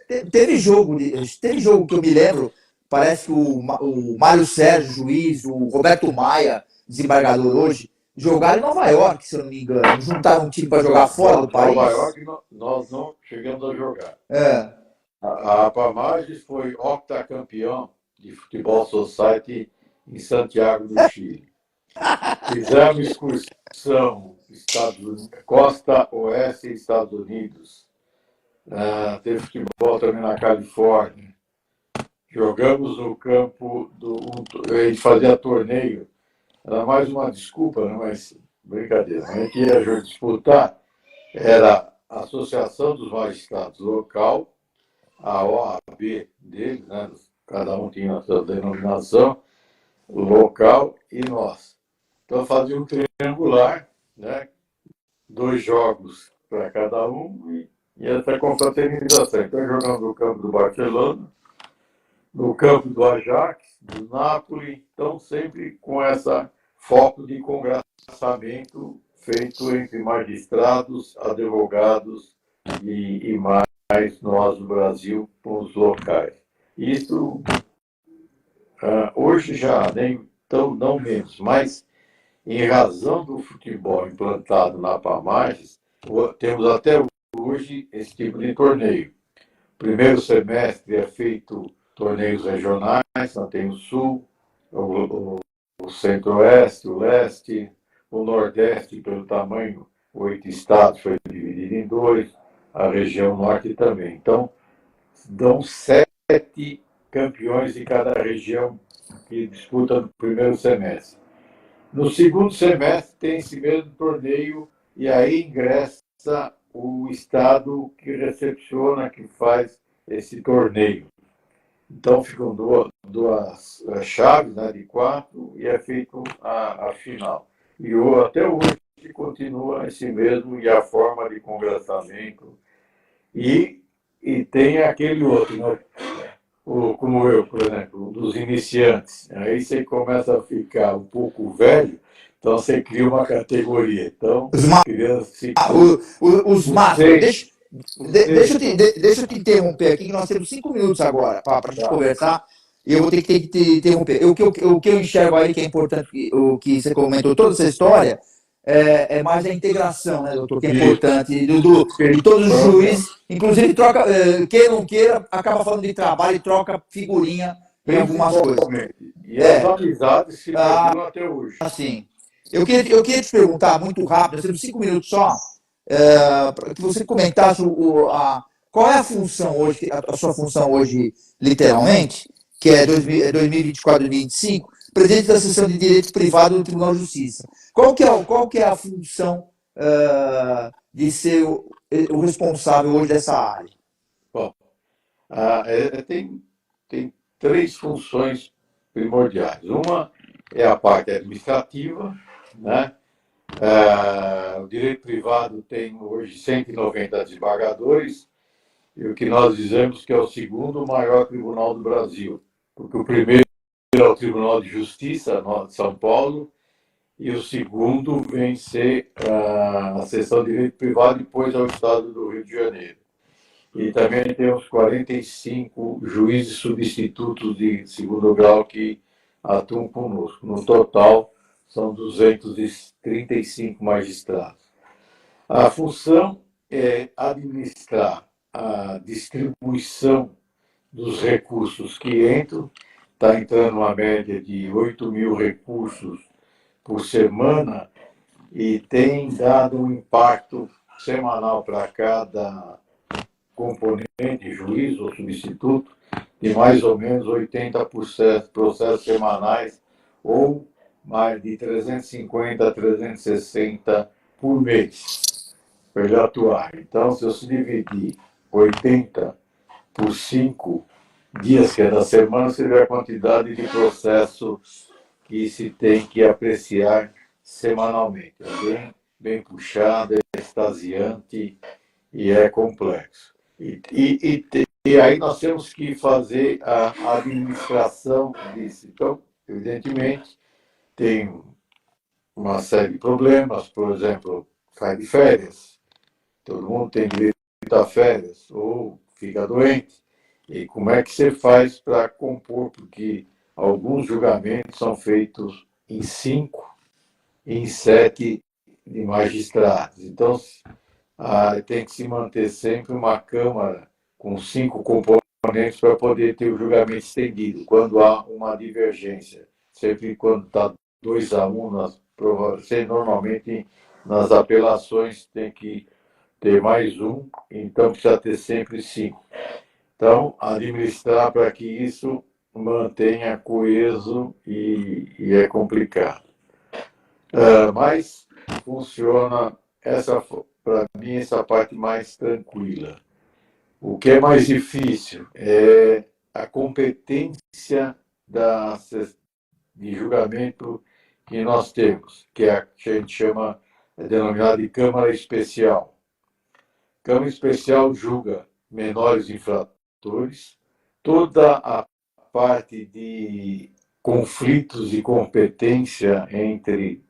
teve jogo que eu me lembro, parece que o Mário Sérgio, juiz, o Roberto Maia, desembargador hoje, jogaram em Nova York, se eu não me engano. Juntaram um time para jogar fora do país. Nova York nós não chegamos a jogar. É. A Apamages foi octacampeão de futebol society em Santiago do Chile. Fizemos excursão costa oeste Estados Unidos. Teve futebol também na Califórnia. Jogamos no campo a gente fazia torneio. Era mais uma desculpa, né? Mas brincadeira. A gente ia disputar, era a Associação dos Magistrados local, a OAB deles, né? Cada um tinha a sua denominação, o local e nós. Então fazia um triangular, né? 2 jogos para cada um e essa confraternização. Então jogamos no campo do Barcelona, no campo do Ajax, do Napoli, então sempre com essa foco de congraçamento feito entre magistrados, advogados e mais nós no Brasil com os locais. Isso hoje já nem tão não menos, mas em razão do futebol implantado na Apamages, temos até hoje esse tipo de torneio. Primeiro semestre é feito torneios regionais, nós temos o Sul, o Centro-Oeste, o Leste, o Nordeste, pelo tamanho, 8 estados, foi dividido em 2, a região Norte também. Então, dão 7 campeões de cada região que disputam no primeiro semestre. No segundo semestre tem esse mesmo torneio e aí ingressa o estado que recepciona, que faz esse torneio. Então ficam duas chaves, né, de 4 e é feito a final. E até hoje continua esse mesmo e a forma de congraçamento. E tem aquele outro, né? Como eu, por exemplo, dos iniciantes. Aí você começa a ficar um pouco velho, então você cria uma categoria. Então, os másters. Deixa eu te interromper aqui, que nós temos 5 minutos agora para a gente conversar. E eu vou ter que te interromper. O que eu enxergo aí que é importante, o que você comentou, toda essa história, é mais a integração, né, doutor? Que é importante, de todos os juízes, inclusive troca, queira ou não queira, acaba falando de trabalho e troca figurinha em algumas coisas. E as amizades se perduram até hoje. Assim, eu queria te perguntar muito rápido, nós temos 5 minutos só, para que você comentasse qual é a função hoje, a sua função hoje, literalmente, que é 2024 e 2025, presidente da seção de Direito Privado do Tribunal de Justiça. Qual que é a função de ser o responsável hoje dessa área? Bom, tem 3 funções primordiais. Uma é a parte administrativa, né? O direito privado tem hoje 190 desembargadores, e o que nós dizemos que é o segundo maior tribunal do Brasil, porque o primeiro é o Tribunal de Justiça de São Paulo, e o segundo vem ser a seção de direito privado, depois é o Estado do Rio de Janeiro. E também temos 45 juízes substitutos de segundo grau que atuam conosco. No total, são 235 magistrados. A função é administrar a distribuição dos recursos que entram. Está entrando uma média de 8.000 recursos por semana e tem dado um impacto semanal para cada componente, juiz ou substituto, de mais ou menos 80% processos semanais ou mais de 350 a 360 por mês para ele atuar. Então, se eu se dividir 80 por 5 dias que é da semana, você vê a quantidade de processos que se tem que apreciar semanalmente. É bem puxado, é extasiante e é complexo. E aí nós temos que fazer a administração disso. Então, evidentemente, tem uma série de problemas, por exemplo, sai de férias, todo mundo tem direito a férias, ou fica doente. E como é que você faz para compor? Porque alguns julgamentos são feitos em 5, em 7 de magistrados. Então, tem que se manter sempre uma Câmara com 5 componentes para poder ter o julgamento estendido, quando há uma divergência. Sempre quando está 2-1, normalmente nas apelações tem que ter mais um, então precisa ter sempre 5. Então, administrar para que isso mantenha coeso e é complicado. Mas funciona, para mim, essa parte mais tranquila. O que é mais difícil é a competência de julgamento que nós temos, que a gente chama, é denominada de Câmara Especial. Câmara Especial julga menores infratores, toda a parte de conflitos de competência entre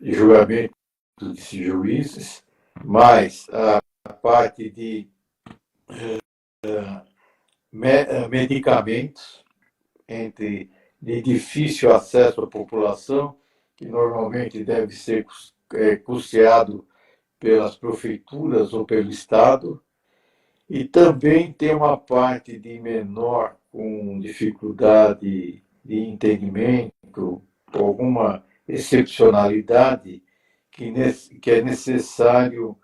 julgamentos de juízes, mais a parte de medicamentos de difícil acesso à população, que normalmente deve ser custeado pelas prefeituras ou pelo Estado, e também tem uma parte de menor com dificuldade de entendimento, alguma excepcionalidade, que é necessário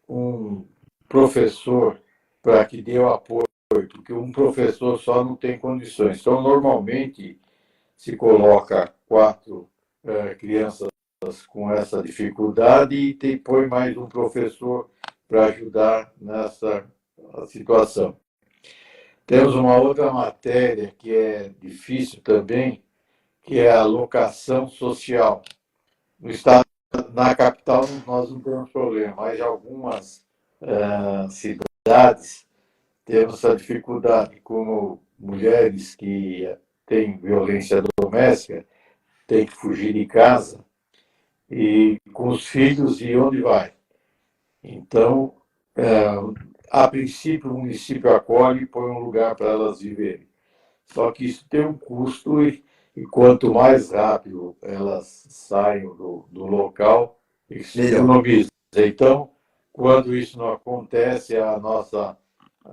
um professor para que dê o apoio, porque um professor só não tem condições. Então, normalmente, se coloca 4 crianças com essa dificuldade e põe mais um professor para ajudar nessa situação. Temos uma outra matéria que é difícil também, que é a locação social. No estado, na capital, nós não temos problema, mas em algumas cidades temos essa dificuldade, como mulheres que têm violência doméstica, têm que fugir de casa, e com os filhos, e onde vai? Então, a princípio, o município acolhe e põe um lugar para elas viverem. Só que isso tem um custo e quanto mais rápido elas saiam do local, isso economiza. Então, quando isso não acontece, a nossa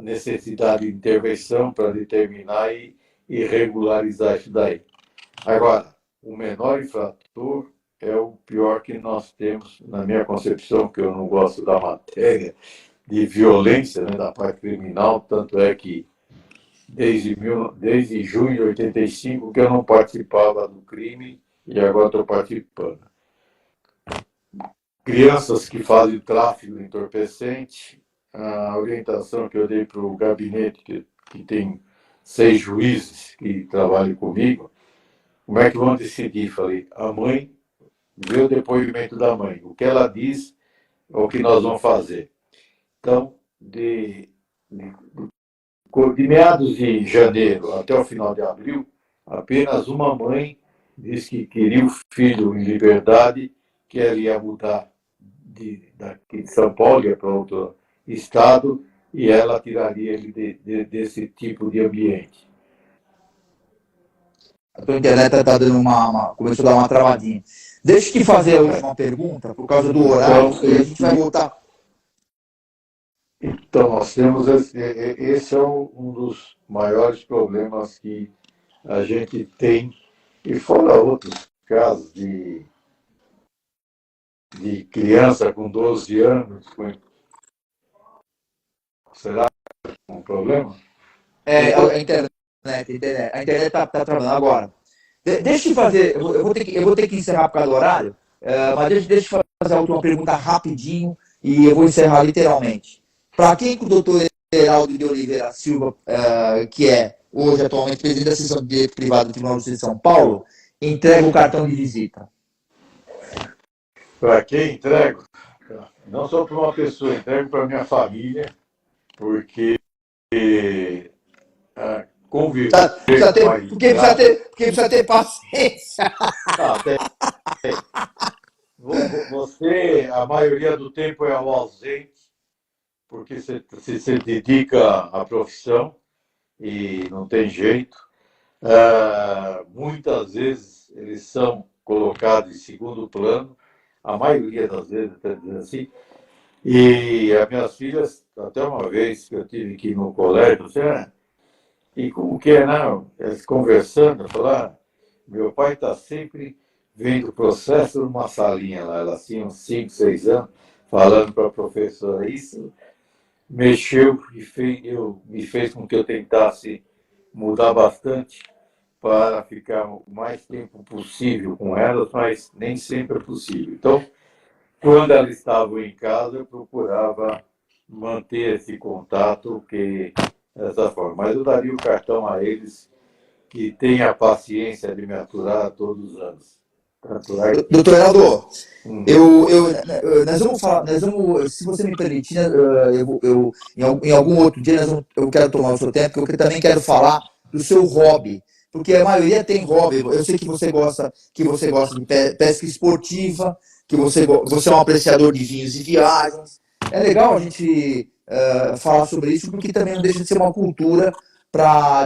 necessidade de intervenção para determinar e regularizar isso daí. Agora, o menor infrator é o pior que nós temos, na minha concepção, que eu não gosto da matéria de violência, né, da parte criminal, tanto é que desde junho de 85 que eu não participava do crime e agora estou participando. Crianças que fazem tráfico de entorpecente, a orientação que eu dei para o gabinete, que tem 6 juízes que trabalham comigo, como é que vão decidir? Falei, a mãe, vê o depoimento da mãe, o que ela diz é o que nós vamos fazer. Então, de meados de janeiro até o final de abril, apenas uma mãe disse que queria o filho em liberdade, que ela ia mudar daqui de São Paulo, ia para outro estado, e ela tiraria ele desse tipo de ambiente. A tua internet está dando começou a dar uma travadinha. Deixa eu te fazer a última pergunta, por causa do horário, e a gente vai voltar. Então, nós temos esse é um dos maiores problemas que a gente tem, e fora outros casos de criança com 12 anos. Será que é um problema? A internet está travando agora. Deixa eu fazer, eu vou ter que encerrar por causa do horário, mas deixa eu fazer a última pergunta rapidinho e eu vou encerrar literalmente. Para quem que o doutor Heraldo de Oliveira Silva, que é hoje atualmente presidente da seção de direito privado do Tribunal de Justiça de São Paulo, entrega o cartão de visita? Para quem entrego? Não só para uma pessoa, entrego para minha família, porque conviver precisa ter paciência. Você, a maioria do tempo, é o ausente, porque você se dedica à profissão e não tem jeito. Muitas vezes eles são colocados em segundo plano, a maioria das vezes, até dizer assim. E as minhas filhas, até uma vez que eu tive que ir no colégio, e como que é, não? Eles conversando, falaram, meu pai está sempre vendo o processo numa salinha lá, elas tinham 5, 6 anos, falando para a professora. Isso mexeu e me fez com que eu tentasse mudar bastante para ficar o mais tempo possível com elas, mas nem sempre é possível. Então, quando elas estavam em casa, eu procurava manter esse contato dessa forma. Mas eu daria o cartão a eles que têm a paciência de me aturar todos os anos. Doutor Heraldo, nós vamos, se você me permitir, em algum outro dia eu quero tomar o seu tempo, porque eu também quero falar do seu hobby, porque a maioria tem hobby. Eu sei que você gosta de pesca esportiva, que você é um apreciador de vinhos e viagens. É legal a gente falar sobre isso, porque também não deixa de ser uma cultura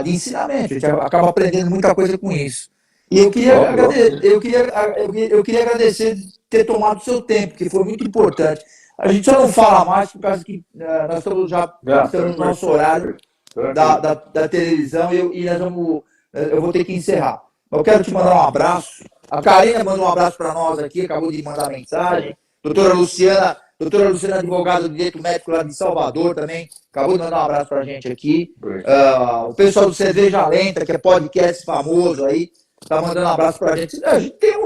de ensinamento. A gente acaba aprendendo muita coisa com isso. E eu queria agradecer ter tomado o seu tempo, que foi muito importante. A gente só não fala mais por causa que nós estamos no nosso horário da televisão e eu vou ter que encerrar. Eu quero te mandar um abraço. A Karina mandou um abraço para nós aqui, acabou de mandar mensagem. Doutora Luciana, advogada de direito médico lá de Salvador também, acabou de mandar um abraço para a gente aqui. O pessoal do Cerveja Lenta, que é podcast famoso aí, tá mandando um abraço pra gente. A gente tem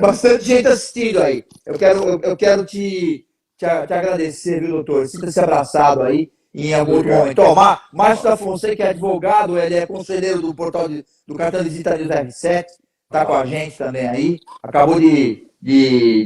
bastante gente assistindo aí. Eu quero te agradecer, viu, doutor? Sinta-se abraçado aí em algum outro momento. Márcio da Fonseca, que é advogado, ele é conselheiro do portal do Cartão de Visita News R7, tá com a gente também aí. Acabou de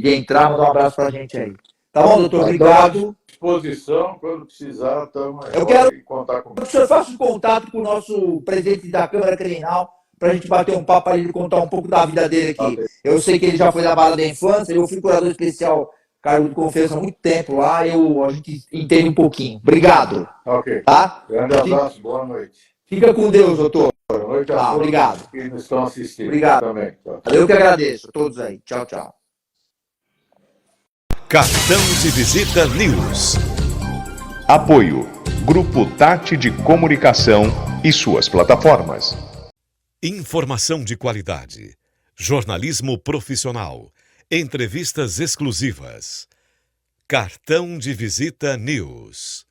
entrar, mandar um abraço pra gente aí. Tá bom, doutor? Obrigado. Disposição, quando precisar, estamos aí. Eu quero contar comigo. Que o senhor faça um contato com o nosso presidente da Câmara Criminal para a gente bater um papo, para ele contar um pouco da vida dele aqui. Eu sei que ele já foi da Vara da Infância, eu fui curador especial, cargo de confiança há muito tempo lá, a gente entende um pouquinho. Obrigado. Ok. Tá? Grande abraço, boa noite. Fica com Deus, doutor. Boa noite a todos obrigado. que nos estão assistindo. Obrigado. Também. Tchau. Eu que agradeço a todos aí. Tchau, tchau. Cartão de Visita News. Apoio: Grupo Tati de Comunicação e suas plataformas. Informação de qualidade. Jornalismo profissional. Entrevistas exclusivas. Cartão de Visita News.